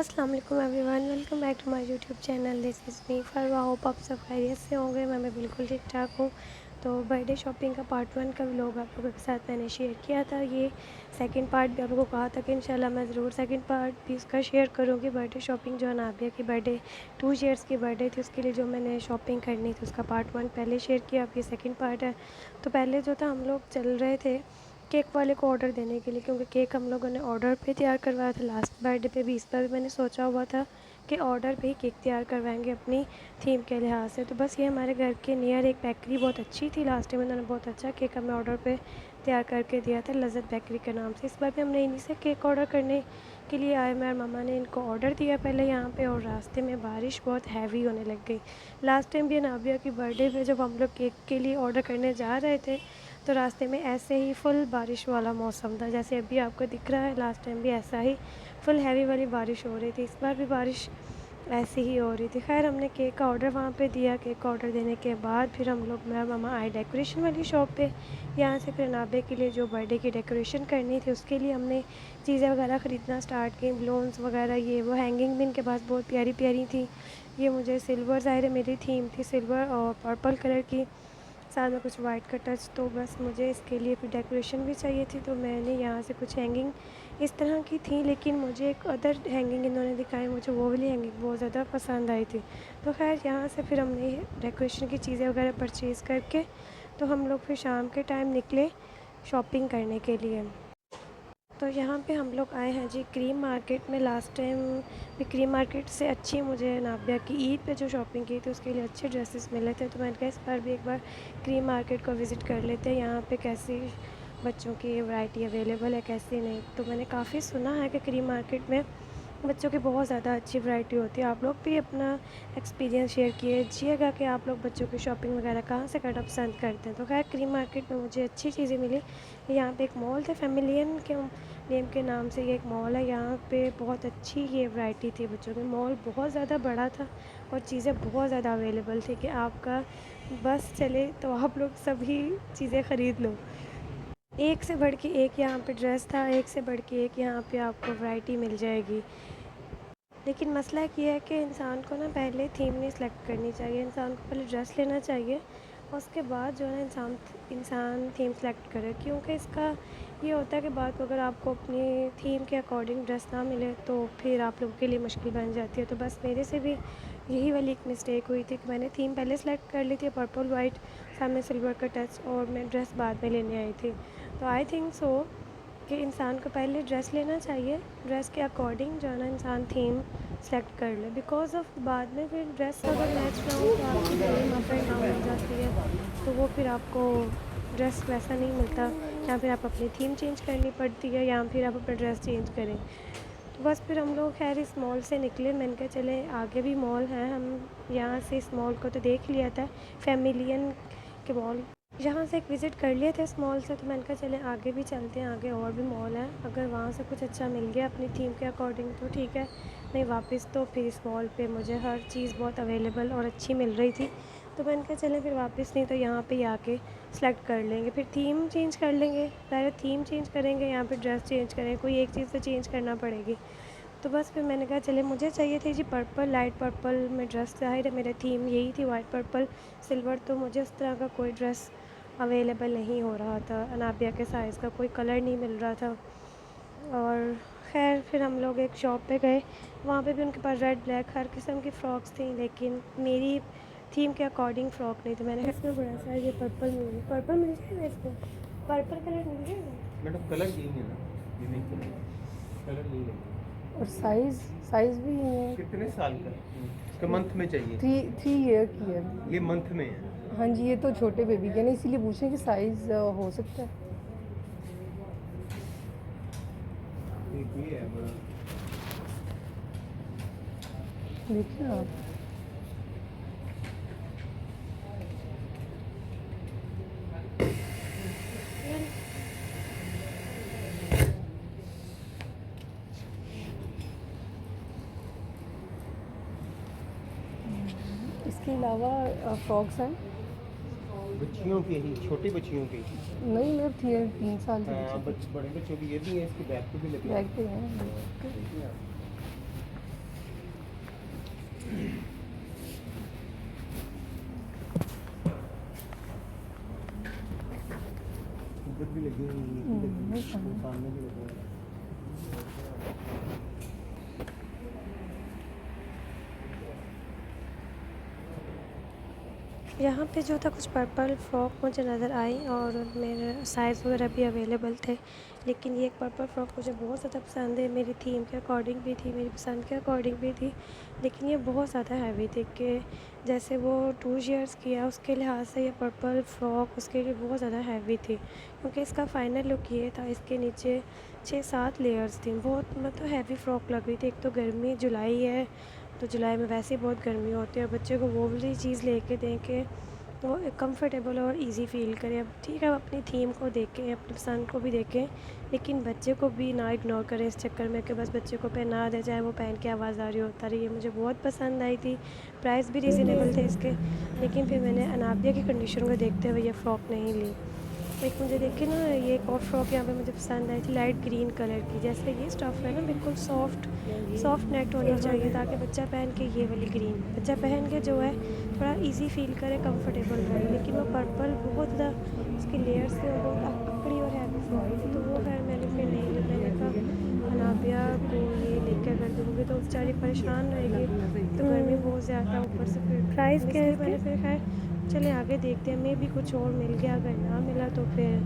अस्सलाम वालेकुम everyone, welcome back to my YouTube channel. This is me Farwa. Hope आप सब खैरियत से होंगे। मैं बिल्कुल ठीक ठाक हूँ। तो बर्थडे शॉपिंग का पार्ट 1 का व्लॉग आप लोगों के साथ मैंने शेयर किया था। ये सेकंड पार्ट भी आप लोगों को कहा था कि इंशाल्लाह मैं ज़रूर सेकंड पार्ट भी उसका शेयर करूँगी। बर्थडे शॉपिंग जो है नाबिया की बर्थडे 2 ईयर्स की बर्थडे थी, उसके लिए जो मैंने शॉपिंग करनी थी उसका पार्ट 1 पहले शेयर किया। अब ये सेकेंड पार्ट है। तो पहले जो था हम लोग चल रहे थे केक वाले को ऑर्डर देने के लिए, क्योंकि केक हम लोगों ने ऑर्डर पे तैयार करवाया था लास्ट बर्थडे पे भी। इस बार भी मैंने सोचा हुआ था कि ऑर्डर पे ही केक तैयार करवाएंगे अपनी थीम के लिहाज से। तो बस ये हमारे घर के नियर एक बेकरी बहुत अच्छी थी, लास्ट टाइम उन्होंने बहुत अच्छा केक हमें ऑर्डर पे तैयार करके दिया था, लज़्ज़त बेकरी के नाम से। इस बार भी हमने इन्हीं से केक ऑर्डर करने के लिए आए। मैं और मम्मा ने इनको ऑर्डर दिया पहले यहाँ पे, और रास्ते में बारिश बहुत हैवी होने लग गई। लास्ट टाइम भी नाबिया की बर्थडे पे जब हम लोग केक के लिए ऑर्डर करने जा रहे थे तो रास्ते में ऐसे ही फुल बारिश वाला मौसम था, जैसे अभी आपको दिख रहा है। लास्ट टाइम भी ऐसा ही फुल हैवी वाली बारिश हो रही थी, इस बार भी बारिश ऐसी ही हो रही थी। खैर हमने केक का ऑर्डर वहाँ पे दिया। केक का ऑर्डर देने के बाद फिर हम लोग, मैं मामा आए डेकोरेशन वाली शॉप पे। यहाँ से फिर नाबे के लिए जो बर्थडे की डेकोरेशन करनी थी उसके लिए हमने चीज़ें वगैरह ख़रीदना स्टार्ट की, बलून्स वगैरह। ये वो हैंगिंग भी इनके पास बहुत प्यारी प्यारी थी। ये मुझे सिल्वर, ज़ाहिर है मेरी थीम थी सिल्वर और पर्पल कलर की, साथ में कुछ वाइट का टच। तो बस मुझे इसके लिए फिर डेकोरेशन भी चाहिए थी, तो मैंने यहाँ से कुछ हैंगिंग इस तरह की थी। लेकिन मुझे एक अदर हैंगिंग इन्होंने दिखाई, मुझे वो वाली हैंगिंग बहुत ज़्यादा पसंद आई थी। तो खैर यहाँ से फिर हमने डेकोरेशन की चीज़ें वगैरह परचेज़ करके तो हम लोग फिर शाम के टाइम निकले शॉपिंग करने के लिए। तो यहाँ पे हम लोग आए हैं जी क्रीम मार्केट में। लास्ट टाइम भी क्रीम मार्केट से अच्छी मुझे नाबिया की ईद पे जो शॉपिंग की थी उसके लिए अच्छे ड्रेसेस मिले थे। तो मैंने कहा इस बार भी एक बार क्रीम मार्केट को विज़िट कर लेते हैं, यहाँ पे कैसी बच्चों की वैरायटी अवेलेबल है कैसी नहीं। तो मैंने काफ़ी सुना है कि क्रीम मार्केट में बच्चों की बहुत ज़्यादा अच्छी वैरायटी होती है। आप लोग भी अपना एक्सपीरियंस शेयर कीजिएगा कि आप लोग बच्चों की शॉपिंग वगैरह कहाँ से करना पसंद करते हैं। तो खैर क्रीम मार्केट में मुझे अच्छी चीज़ें मिली। यहाँ पे एक मॉल थे, फैमिलियन के नेम के नाम से ये एक मॉल है। यहाँ पे बहुत अच्छी ये वैरायटी थी बच्चों की। मॉल बहुत ज़्यादा बड़ा था और चीज़ें बहुत ज़्यादा अवेलेबल थी कि आपका बस चले तो आप लोग सभी चीज़ें ख़रीद लो। एक से बढ़ के एक यहाँ पे ड्रेस था, एक से बढ़ के एक यहाँ पे आपको वैरायटी मिल जाएगी। लेकिन मसला ये है कि इंसान को ना पहले थीम नहीं सेलेक्ट करनी चाहिए, इंसान को पहले ड्रेस लेना चाहिए और उसके बाद जो है इंसान थीम सेलेक्ट करे। क्योंकि इसका ये होता है कि बाद को अगर आपको अपनी थीम के अकॉर्डिंग ड्रेस ना मिले तो फिर आप लोगों के लिए मुश्किल बन जाती है। तो बस मेरे से भी यही वाली एक मिस्टेक हुई थी कि मैंने थीम पहले सेलेक्ट कर ली थी, पर्पल वाइट सामने सिल्वर का टच, और मैं ड्रेस बाद में लेने आई थी। तो आई थिंक सो कि इंसान को पहले ड्रेस लेना चाहिए, ड्रेस के अकॉर्डिंग जो है ना इंसान थीम सेलेक्ट कर ले। बिकॉज़ ऑफ बाद में फिर ड्रेस अगर मैच ना हो तो आपकी थीम अप एंड डाउन हो जाती है, तो वो फिर आपको ड्रेस वैसा नहीं मिलता, या फिर आप अपनी थीम चेंज करनी पड़ती है, या फिर आप अपना ड्रेस चेंज करें। तो बस फिर हम लोग खैर इस मॉल से निकले। मैंने कहा चले आगे भी मॉल हैं, हम यहाँ से इस मॉल को तो देख लिया था, फैमिलियन के मॉल यहाँ से एक विज़िट कर लिए थे इस मॉल से। तो मैंने कहा चले आगे भी चलते हैं, आगे और भी मॉल हैं, अगर वहाँ से कुछ अच्छा मिल गया अपनी थीम के अकॉर्डिंग तो ठीक है, नहीं वापस तो फिर इस मॉल पे मुझे हर चीज़ बहुत अवेलेबल और अच्छी मिल रही थी। तो मैंने कहा चले फिर वापस नहीं तो यहाँ पे ही आके सेलेक्ट कर लेंगे, फिर थीम चेंज कर लेंगे। पहले थीम चेंज करेंगे, यहाँ पे ड्रेस चेंज करेंगे, कोई एक चीज़ तो चेंज करना पड़ेगी। तो बस फिर मैंने कहा चले मुझे चाहिए थी जी पर्पल, लाइट पर्पल में ड्रेस। ज़ाहिर है मेरा थीम यही थी वाइट पर्पल सिल्वर, तो मुझे उस तरह का कोई ड्रेस अवेलेबल नहीं हो रहा था, अनाबिया के साइज़ का कोई कलर नहीं मिल रहा था। और खैर फिर हम लोग एक शॉप पे गए, वहाँ पे भी उनके पास रेड ब्लैक हर किस्म की फ़्रॉक्स थी, लेकिन मेरी थीम के अकॉर्डिंग फ़्रॉक नहीं थी। मैंने इसमें बड़ा सा ये पर्पल मिल जाएगा, इसको पर्पल कलर मिल जाएगा मैडम। कलर यही है ना, यूनिक कलर यही है। और साइज़ साइज़ भी यही है। कितने साल का इसका मंथ में चाहिए? 3 ईयर की है। ये मंथ में है। हाँ जी, ये तो छोटे बेबी के ना, इसीलिए पूछें कि साइज़ हो सकता है। एक ये है बड़ा। देखिए आप, इसके अलावा फ्रॉक्स हैं। बच्चियों के ही, छोटी बच्चियों के ही। नहीं मेरे 3 साल की हाँ, बच्ची बड़े बच्चों की ये भी है, इसके बैक पे भी लगे बैग पे हैं। देखिए आप। लगी हुई नहीं है, सामने भी लगा हुआ है। यहाँ पे जो था कुछ पर्पल फ्रॉक मुझे नज़र आई और मेरे साइज़ वगैरह भी अवेलेबल थे, लेकिन ये एक पर्पल फ्रॉक मुझे बहुत ज़्यादा पसंद है, मेरी थीम के अकॉर्डिंग भी थी, मेरी पसंद के अकॉर्डिंग भी थी, लेकिन ये बहुत ज़्यादा हैवी थी कि जैसे वो 2 ईयर्स किया उसके लिहाज से ये पर्पल फ्रॉक उसके लिए बहुत ज़्यादा हैवी थी, क्योंकि इसका फ़ाइनल लुक ये था, इसके नीचे 6-7 लेयर्स थी, बहुत मतलब हैवी फ्रॉक लग रही थी। एक तो गर्मी जुलाई है, तो जुलाई में वैसे ही बहुत गर्मी होती है और बच्चे को वो वाली चीज़ लेके दें कि वो कंफर्टेबल और इजी फ़ील करे। अब ठीक है, अब अपनी थीम को देखें, अपनी पसंद को भी देखें, लेकिन बच्चे को भी ना इग्नोर करें इस चक्कर में कि बस बच्चे को पहना दे, चाहे वो पहन के आवाज़ आ रही होता रही है। मुझे बहुत पसंद आई थी, प्राइस भी रीज़नेबल थे इसके, लेकिन फिर मैंने अनाबिया की कंडीशन को देखते हुए ये फ़्रॉक नहीं ली। एक मुझे देखिए ना, ये एक और फ्रॉक यहाँ पे मुझे पसंद आई थी लाइट ग्रीन कलर की, जैसे ये स्टफ़ है ना बिल्कुल सॉफ्ट सॉफ्ट नेट होनी चाहिए ताकि बच्चा पहन के, ये वाली ग्रीन बच्चा पहन के जो है थोड़ा इजी फील करे, कंफर्टेबल रहे, लेकिन वो पर्पल बहुत ज़्यादा उसकी लेयर्स थे और बहुत अकड़ी और हैवी फ्रॉक थी, तो वो खैर मैंने फिर नहीं ली। मैंने कहा अनाबिया को ये लेके अगर दूँगी तो बेचारी परेशान रहेगी, तो गर्मी बहुत ज़्यादा, ऊपर से फिर प्राइस क्या है मैंने फिर खैर चले आगे देखते हैं, मे भी कुछ और मिल गया, अगर ना मिला तो फिर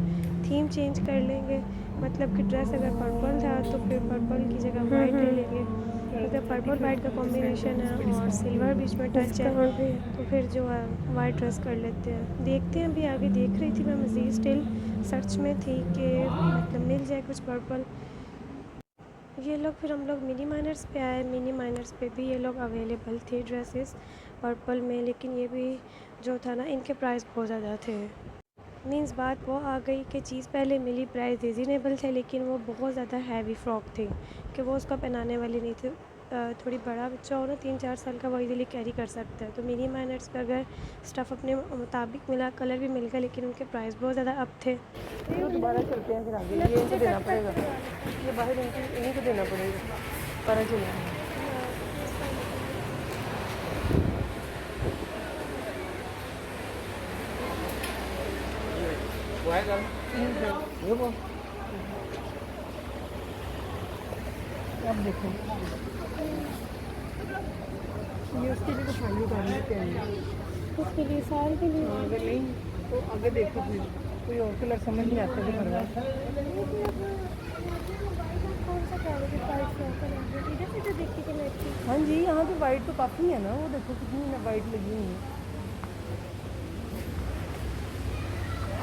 थीम चेंज कर लेंगे। मतलब कि ड्रेस अगर पर्पल था तो फिर पर्पल की जगह वाइट ले लेंगे, क्योंकि पर्पल वाइट का कॉम्बिनेशन है और सिल्वर बीच में टच है, तो फिर जो है वाइट ड्रेस कर लेते हैं। देखते हैं, अभी आगे देख रही थी मैं, मज़ीद स्टिल सर्च में थी कि मतलब मिल जाए कुछ पर्पल। ये लोग फिर हम लोग मिनी माइनर्स पे आए, मिनी माइनर्स पे भी ये लोग अवेलेबल थे ड्रेसेस पर्पल में, लेकिन ये भी जो था ना इनके प्राइस बहुत ज़्यादा थे। मीन्स बात वो आ गई कि चीज़ पहले मिली, प्राइस रीज़नेबल थे, लेकिन वो बहुत ज़्यादा हैवी फ्रॉक थी कि वो उसका पहनाने वाली नहीं थी। थोड़ी बड़ा बच्चा हो ना, 3-4 साल का, वो इजीली कैरी कर सकता है। तो मिनी माइनर्स पे अगर स्टफ़ अपने मुताबिक मिला, कलर भी मिल गया, लेकिन उनके प्राइस बहुत ज़्यादा अप थे। तो दोबारा चलते हैं फिर आगे, ये इनको देना पड़ेगा, ये बाहर इनको देना पड़ेगा, पता चला। वो है कल ये वो अब देखो ये उसके लिए तो फाइनल कर लेते हैं, उसके लिए साल के लिए अगर नहीं तो आगे देखो, फिर कोई और कलर समझ नहीं आता तो भरवा। कौन सा करोगे, प्राइस क्या करोगे, इधर से जो देखी कि नेट की। हाँ जी, यहाँ तो वाइट तो काफ़ी है ना, वो देखो कितनी वाइट लगी हुई है।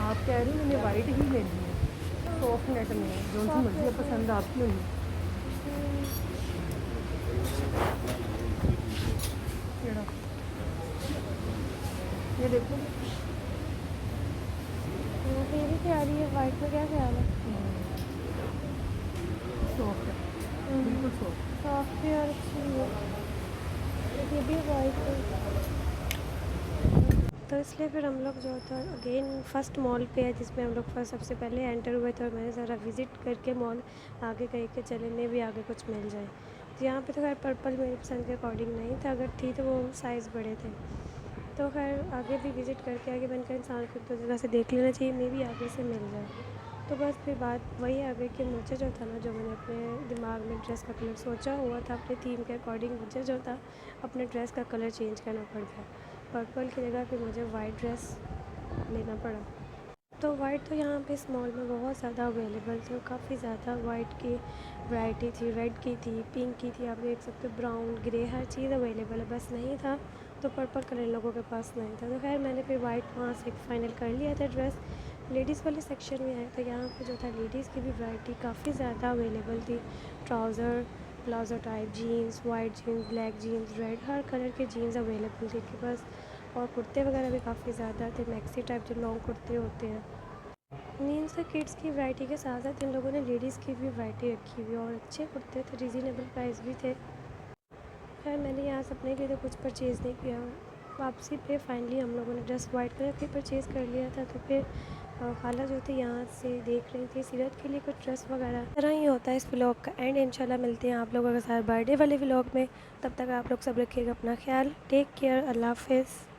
आप कह रही हो मैंने वाइट ही ले ली है, सॉफ्ट नेट में, जो सी मर्जी पसंद आपकी होगी। ये देखो ये भी प्यारी है, वाइट में क्या ख्याल है। सॉफ्ट है, बिल्कुल सॉफ्ट। सॉफ्ट भी और अच्छी भी है, ये भी वाइट है। तो इसलिए फिर हम लोग जो था अगेन फ़र्स्ट मॉल पे है, जिसमें हम लोग फर्स्ट सबसे पहले एंटर हुए थे, और मैंने ज़रा विज़िट करके मॉल आगे गए कि चले में भी आगे कुछ मिल जाए। तो यहाँ पे तो खैर पर्पल मेरी पसंद के अकॉर्डिंग नहीं था, अगर थी तो वो साइज़ बड़े थे। तो खैर आगे भी विज़िट करके आगे बनकर इंसान को तो जगह से देख लेना चाहिए, मे भी आगे से मिल जाए। तो बस फिर बात वही आ गई कि मुझे जो था ना, जो मैंने अपने दिमाग में ड्रेस का कलर सोचा हुआ था अपने थीम के अकॉर्डिंग, मुझे जो था अपने ड्रेस का कलर चेंज करना पड़ गया। पर्पल की जगह पे मुझे वाइट ड्रेस लेना पड़ा। तो वाइट तो यहाँ पे इस मॉल में बहुत ज़्यादा अवेलेबल थे, काफ़ी ज़्यादा वाइट की वैरायटी थी, रेड की थी, पिंक की थी, आप देख सकते हो, ब्राउन, ग्रे, हर चीज़ अवेलेबल है। बस नहीं था तो पर्पल कलर लोगों के पास नहीं था, तो खैर मैंने फिर वाइट वहाँ से फाइनल कर लिया था ड्रेस। लेडीज़ वाले सेक्शन में आए तो यहाँ पे जो था लेडीज़ की भी वैरायटी काफ़ी ज़्यादा अवेलेबल थी। Trouser, palazzo type jeans, white jeans, black jeans, red, हर कलर के जीन्स अवेलेबल थे कि बस। और कुर्ते वगैरह भी काफ़ी ज़्यादा थे, मैक्सी टाइप जो लॉन्ग कुर्ते होते हैं। मीन्स से किड्स की वैरायटी के साथ साथ इन लोगों ने लेडीज़ की भी वैरायटी रखी हुई, और अच्छे कुर्ते थे, रीज़नेबल प्राइस भी थे। खैर मैंने यहाँ से अपने लिए तो कुछ परचेज़ नहीं किया, वापसी पे फाइनली हम लोगों ने ड्रेस वाइट कलर की परचेज़ कर लिया था। तो फिर खाला जो थी यहाँ से देख रही थी सीरत के लिए कुछ ड्रेस वगैरह। तरह ही होता है इस व्लॉग का एंड, इंशाल्लाह मिलते हैं आप लोगों के साथ बर्थडे वाले व्लॉग में। तब तक आप लोग सब रखिएगा अपना ख्याल, टेक केयर, अल्लाह हाफ़िज़।